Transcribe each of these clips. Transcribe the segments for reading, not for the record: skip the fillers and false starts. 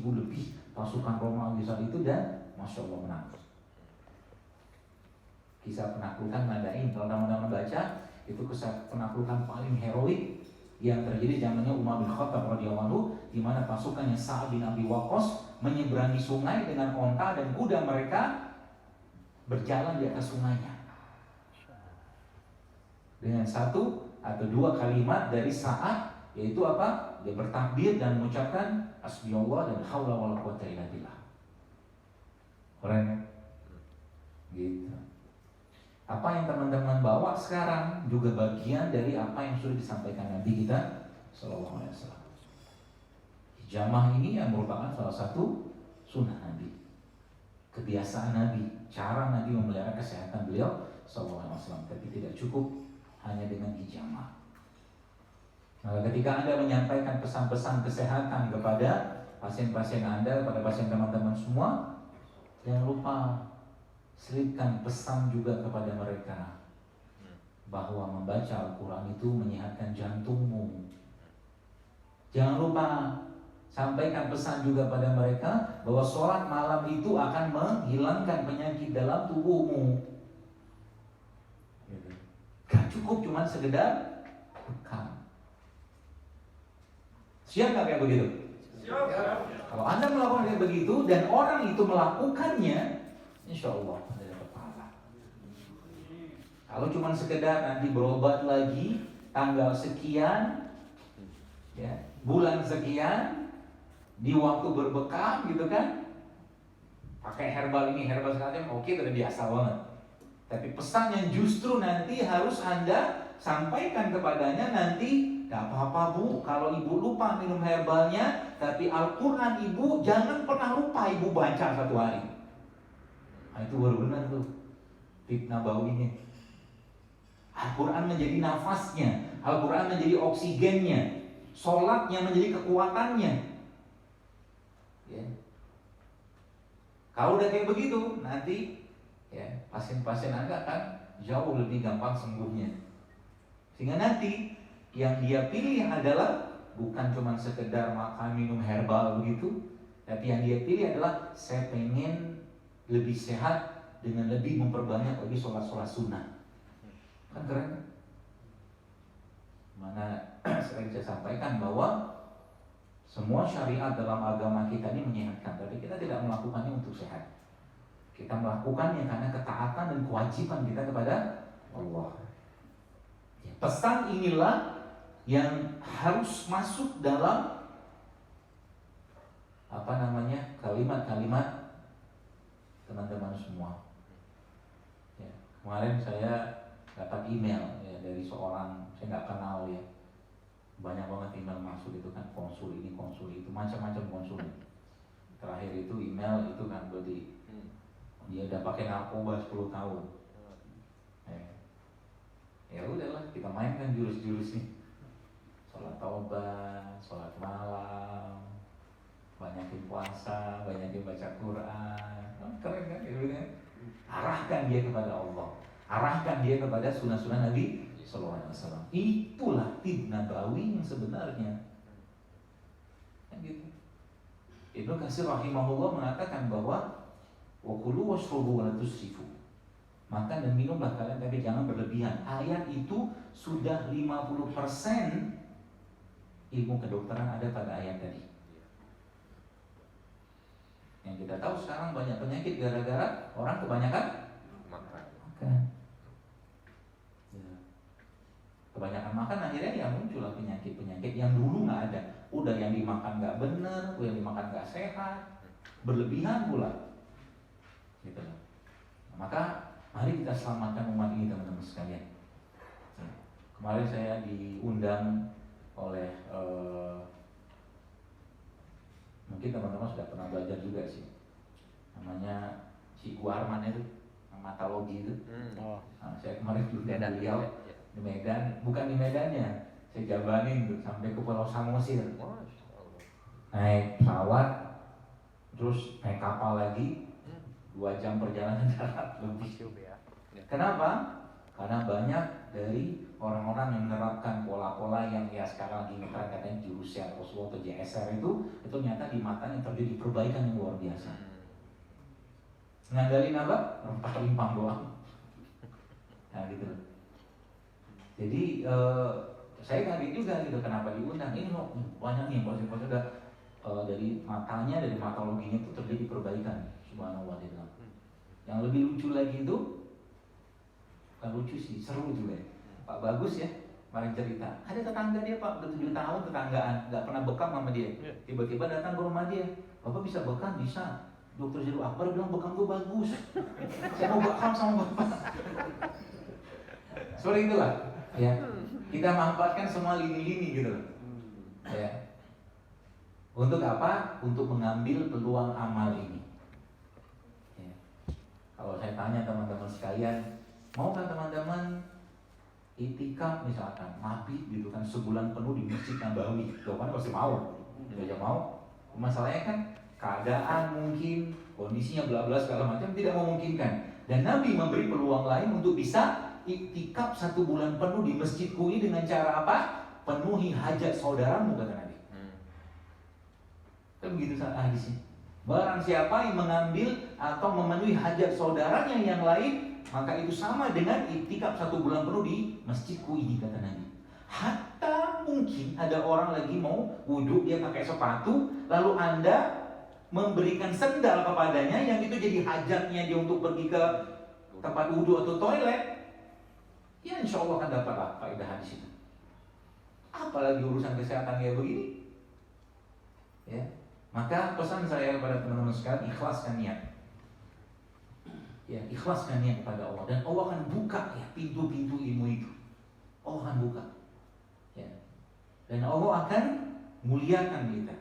ribu lebih pasukan Romawi saat itu, dan Masya Allah menang. Kisah penaklukan Madain, kalau teman-teman baca, itu kisah penaklukan paling heroik yang terjadi zamannya Umar bin Khattab radhiyallahu anhu, di mana pasukannya Sa'ad bin Abi Waqqas menyeberangi sungai dengan onta dan kuda mereka berjalan di atas sungainya dengan satu atau dua kalimat dari Sa'ad, yaitu apa? Dia bertakbir dan mengucapkan hasbiyallah dan haula wala quwwata illa billah. Keren ya? Gitu. Apa yang teman-teman bawa sekarang juga bagian dari apa yang sudah disampaikan Nabi kita sallallahu alaihi wasallam. Hijamah ini yang merupakan salah satu sunnah Nabi, kebiasaan Nabi, cara Nabi memelihara kesehatan beliau sallallahu alaihi wasallam. Tapi tidak cukup hanya dengan hijamah. Maka ketika Anda menyampaikan pesan-pesan kesehatan kepada pasien-pasien Anda, kepada pasien teman-teman semua, jangan lupa selipkan pesan juga kepada mereka bahwa membaca Al-Quran itu menyehatkan jantungmu. Jangan lupa sampaikan pesan juga pada mereka bahwa sholat malam itu akan menghilangkan penyakit dalam tubuhmu. Gak cukup cuma sekedar bekam. Siap gak kayak begitu? Siap. Kalau Anda melakukan kayak begitu dan orang itu melakukannya, insya Allah ada dapat pahala. Kalau cuma sekedar nanti berobat lagi tanggal sekian, ya, bulan sekian, di waktu berbekam gitu kan, pakai herbal ini herbal sekalian, oke, udah biasa banget. Tapi pesan yang justru nanti harus Anda sampaikan kepadanya nanti, gak apa-apa Bu, kalau ibu lupa minum herbalnya, tapi Al-Quran ibu jangan pernah lupa ibu baca satu hari. Nah, itu baru benar tuh fitnah bawinya. Al-Quran menjadi nafasnya, Al-Quran menjadi oksigennya, sholatnya menjadi kekuatannya. Ya. Kalau udah kayak begitu, nanti ya pasien-pasien Anda akan jauh lebih gampang sembuhnya. Sehingga nanti yang dia pilih adalah bukan cuma sekedar makan minum herbal begitu, tapi yang dia pilih adalah saya pengen lebih sehat dengan lebih memperbanyak lagi sholat-sholat sunnah. Kan keren? Mana sering saya sampaikan bahwa semua syariat dalam agama kita ini menyehatkan, tapi kita tidak melakukannya untuk sehat. Kita melakukannya karena ketaatan dan kewajiban kita kepada Allah. Pesan inilah yang harus masuk dalam kalimat-kalimat teman-teman semua. Ya, kemarin saya dapat email ya, dari seorang saya nggak kenal ya, banyak banget email masuk itu kan, konsul ini konsul itu, macam-macam konsul. Terakhir itu email itu kan berarti dia udah pakai narkoba 10 tahun. Ya udahlah, kita mainkan jurus-jurus nih. Sholat taubat, sholat malam, banyakin puasa, banyakin baca Quran. Keren kan? Arahkan dia kepada Allah, arahkan dia kepada sunnah-sunnah Nabi sallallahu alaihi wasallam. Itulah tib nabawi yang sebenarnya. Kan gitu. Ibnu Katsir rahimahullah mengatakan bahwa wa kulu washrabu wa la tusrifu. Makan dan minumlah kalian tapi jangan berlebihan. Ayat itu sudah 50% ilmu kedokteran ada pada ayat tadi. Yang kita tahu sekarang banyak penyakit gara-gara orang kebanyakan makan. Ya. Kebanyakan makan akhirnya ya muncullah penyakit-penyakit yang dulu nggak ada. Udah yang dimakan nggak benar, yang dimakan nggak sehat, berlebihan pula. Gitu. Maka mari kita selamatkan umat ini teman-teman sekalian. Kemarin saya diundang oleh mungkin teman-teman sudah pernah belajar juga sih, namanya Ciku Arman itu, hematologi itu. Nah, saya kemarin diundang beliau di Medan, bukan di Medannya, saya jabanin tuh sampai ke Pulau Samosir. Naik pesawat, terus naik kapal lagi. 2 jam perjalanan darat lebih. Kenapa? Karena banyak dari orang-orang yang menerapkan pola-pola yang ya sekarang lagi ngetren katanya jurusnya Rasulullah atau JSR itu nyata di matanya terjadi perbaikan yang luar biasa. Ngandalin apa? Rempah limpah doang. Nah gitu. Jadi saya kaget juga gitu kenapa diundang. Ini loh banyak nih proses-proses udah dari matanya, dari matologinya itu terjadi perbaikan. Subhanallah dia bilang. Yang lebih lucu lagi itu, bukan lucu sih, seru juga ya. Pak Bagus ya, kemarin cerita, ada tetangga dia Pak, udah 7 tahun tetanggaan, gak pernah bekam sama dia. Tiba-tiba datang ke rumah dia, Bapak bisa bekam? Bisa. Dokter Zaidu Akbar bilang bekam gue bagus. Saya mau bekam sama Bapak. Seperti itulah ya. Kita manfaatkan semua lini-lini gitu loh. Ya. Untuk apa? Untuk mengambil peluang amal ini. Ya. Kalau saya tanya teman-teman sekalian, mau kan teman-teman itikaf misalkan, mabit gitu kan sebulan penuh di Masjid Nabawi, jawabannya pasti mau. Dia mau. Masalahnya kan keadaan mungkin, kondisinya bla bla segala macam tidak memungkinkan. Dan Nabi memberi peluang lain untuk bisa iktikaf 1 bulan penuh di masjidku ini dengan cara apa? Penuhi hajat saudaramu, kata Nabi. Kan begitu hadisnya. Barang siapa yang mengambil atau memenuhi hajat saudaranya yang lain, maka itu sama dengan iktikaf 1 bulan penuh di masjidku ini, kata Nabi. Hatta mungkin ada orang lagi mau wudhu, dia pakai sepatu, lalu Anda memberikan sendal kepadanya yang itu jadi hajatnya dia untuk pergi ke tempat wudhu atau toilet, ya insya Allah akan dapat faedah hadis itu. Apalagi urusan kesehatan kayak begini, ya. Maka pesan saya kepada teman-teman sekalian, ikhlaskan niat. Ya, ikhlaskan niat kepada Allah dan Allah akan buka ya pintu-pintu ilmu itu. Allah akan buka. Ya. Dan Allah akan muliakan kita.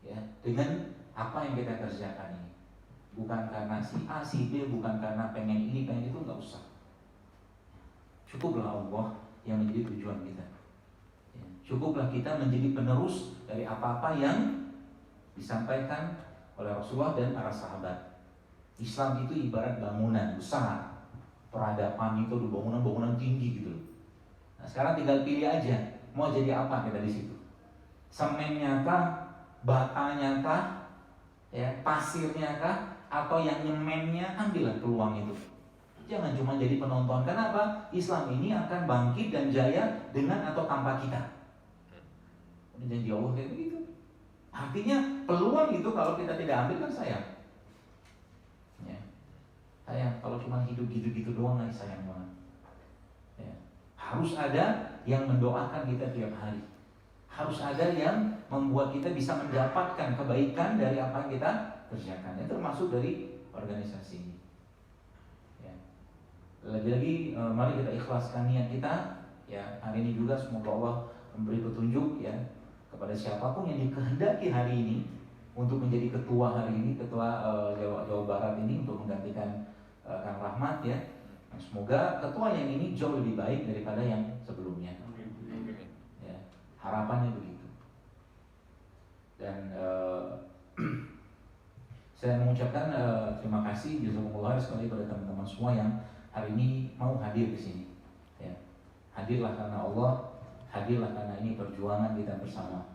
Ya, dengan apa yang kita kerjakan ini. Bukan karena si A, si B, bukan karena pengen ini, pengen itu, enggak usah. Cukuplah Allah yang menjadi tujuan kita. Ya. Cukuplah kita menjadi penerus dari apa-apa yang disampaikan oleh Rasulullah dan para sahabat. Islam itu ibarat bangunan besar, peradaban itu bangunan-bangunan tinggi gitu. Nah, sekarang tinggal pilih aja mau jadi apa kita di situ. Semennya kah, batanya kah, ya, pasirnya kah, atau yang nyemennya, ambillah peluang itu. Jangan cuma jadi penonton. Kenapa? Islam ini akan bangkit dan jaya dengan atau tanpa kita. Ini janji Allah kayak begitu. Artinya peluang itu kalau kita tidak ambil kan sayang. Ya. Sayang kalau cuma hidup gitu-gitu doang kan sayang banget. Ya. Harus ada yang mendoakan kita tiap hari. Harus ada yang membuat kita bisa mendapatkan kebaikan dari apa yang kita kerjakan. Itu termasuk dari organisasi ini. Ya. Lagi-lagi mari kita ikhlaskan niat kita. Ya, hari ini juga semoga Allah memberi petunjuk ya kepada siapapun yang dikehendaki hari ini untuk menjadi ketua hari ini, ketua Jawa Barat ini untuk menggantikan Kang Rahmat ya. Nah, semoga ketua yang ini jauh lebih baik daripada yang sebelumnya. Ya, harapannya begitu. Dan saya mengucapkan terima kasih jazakumullah sekali pada teman-teman semua yang hari ini mau hadir di sini. Ya, hadirlah karena Allah. Hadirlah karena ini perjuangan kita bersama.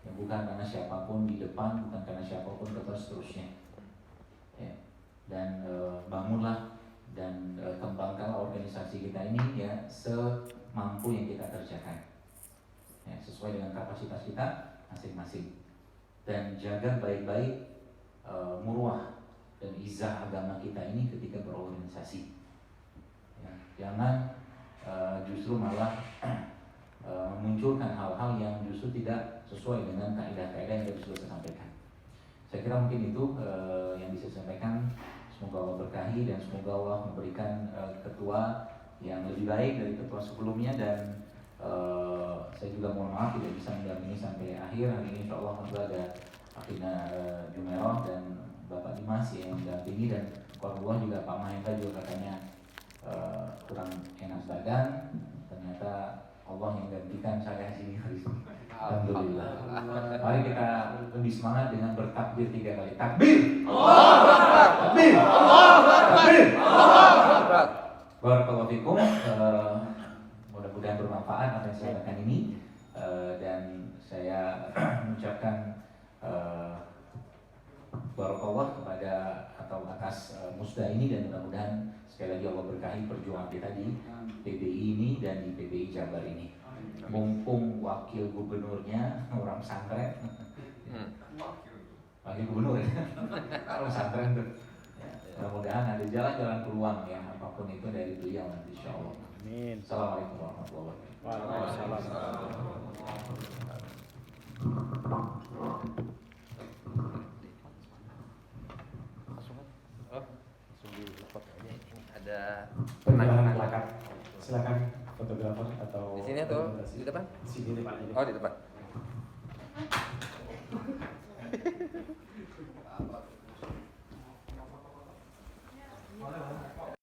Ya, bukan karena siapapun di depan, bukan karena siapapun ke seterusnya. Ya. Dan bangunlah dan kembangkanlah organisasi kita ini ya semampu yang kita kerjakan. Ya, sesuai dengan kapasitas kita masing-masing. Dan jaga baik-baik muruah dan izah agama kita ini ketika berorganisasi. Ya, jangan justru malah memunculkan hal-hal yang justru tidak sesuai dengan kaidah-kaidah yang tadi sudah saya sampaikan. Saya kira mungkin itu yang bisa saya sampaikan. Semoga Allah berkahi dan semoga Allah memberikan ketua yang lebih baik dari ketua sebelumnya. Dan saya juga mohon maaf tidak bisa mendampingi sampai akhir. Hari ini insya Allah ada Akhina Jumeroh dan Bapak Dimas yang mendampingi, dan Qaulullah juga Pak Mahendra juga katanya kurang enak badan. Ternyata Allah yang gantikan saya sini hari ini. Alhamdulillah. Mari kita lebih semangat dengan bertakbir 3 kali. Takbir. Allahu Akbar. Takbir. Allahu Akbar. Takbir. Allahu Akbar. Barakallahu fikum. Mudah-mudahan bermanfaat apa yang saya lakukan ini. Dan saya mengucapkan barakallah kepada atau atas musda ini, dan mudah-mudahan sekali lagi Allah berkahi perjuangan kita di PBI ini dan di PBI Jabar ini. Mumpung wakil gubernurnya orang pesantren, wakil gubernur ya, kalau pesantren tuh. Mudah-mudahan ada jalan-jalan peluang ya, apapun itu dari beliau nanti insyaallah. Amin. Assalamualaikum warahmatullahi wabarakatuh. Ada penanganan lakat. Silakan fotografer atau di sini atau di depan? Di sini depan. Oh, di depan.